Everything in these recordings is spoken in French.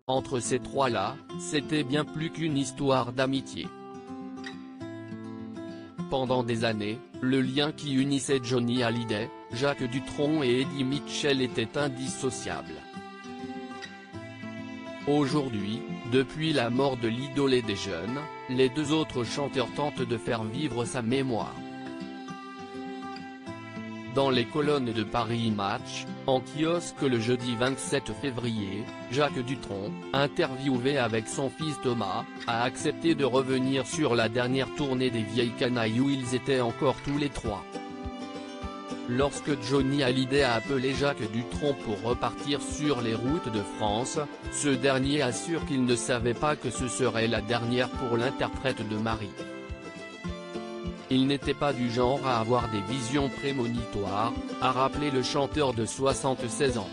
entre ces trois-là, c'était bien plus qu'une histoire d'amitié. Pendant des années, le lien qui unissait Johnny Hallyday, Jacques Dutronc et Eddie Mitchell était indissociable. Aujourd'hui, depuis la mort de l'idole des jeunes, les deux autres chanteurs tentent de faire vivre sa mémoire. Dans les colonnes de Paris Match, en kiosque le jeudi 27 février, Jacques Dutronc, interviewé avec son fils Thomas, a accepté de revenir sur la dernière tournée des Vieilles Canailles où ils étaient encore tous les trois. Lorsque Johnny Hallyday a appelé Jacques Dutronc pour repartir sur les routes de France, ce dernier assure qu'il ne savait pas que ce serait la dernière pour l'interprète de Marie. Il n'était pas du genre à avoir des visions prémonitoires, a rappelé le chanteur de 76 ans.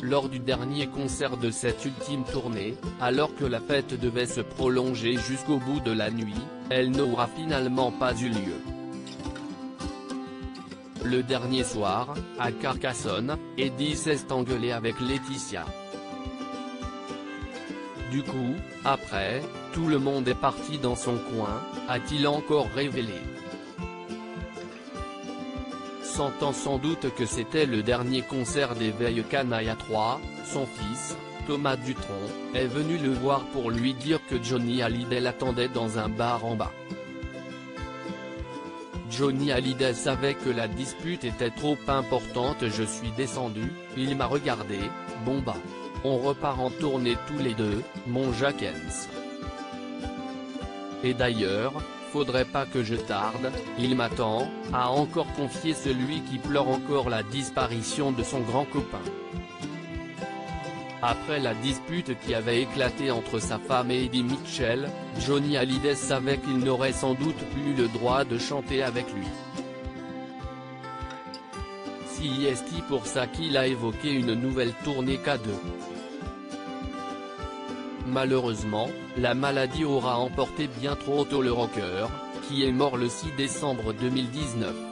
Lors du dernier concert de cette ultime tournée, alors que la fête devait se prolonger jusqu'au bout de la nuit, elle n'aura finalement pas eu lieu. Le dernier soir, à Carcassonne, Eddie s'est engueulé avec Laetitia. Du coup, après, tout le monde est parti dans son coin, a-t-il encore révélé. Sentant sans doute que c'était le dernier concert des Vieilles Canailles à 3, son fils, Thomas Dutronc, est venu le voir pour lui dire que Johnny Hallyday l'attendait dans un bar en bas. Johnny Hallyday savait que la dispute était trop importante. Je suis descendu, il m'a regardé, bon bah. On repart en tournée tous les deux, mon Jackens. Et d'ailleurs, faudrait pas que je tarde, il m'attend, a encore confié celui qui pleure encore la disparition de son grand copain. Après la dispute qui avait éclaté entre sa femme et Eddie Mitchell, Johnny Hallyday savait qu'il n'aurait sans doute plus le droit de chanter avec lui. C'est pour ça qu'il a évoqué une nouvelle tournée K2. Malheureusement, la maladie aura emporté bien trop tôt le rocker, qui est mort le 6 décembre 2019.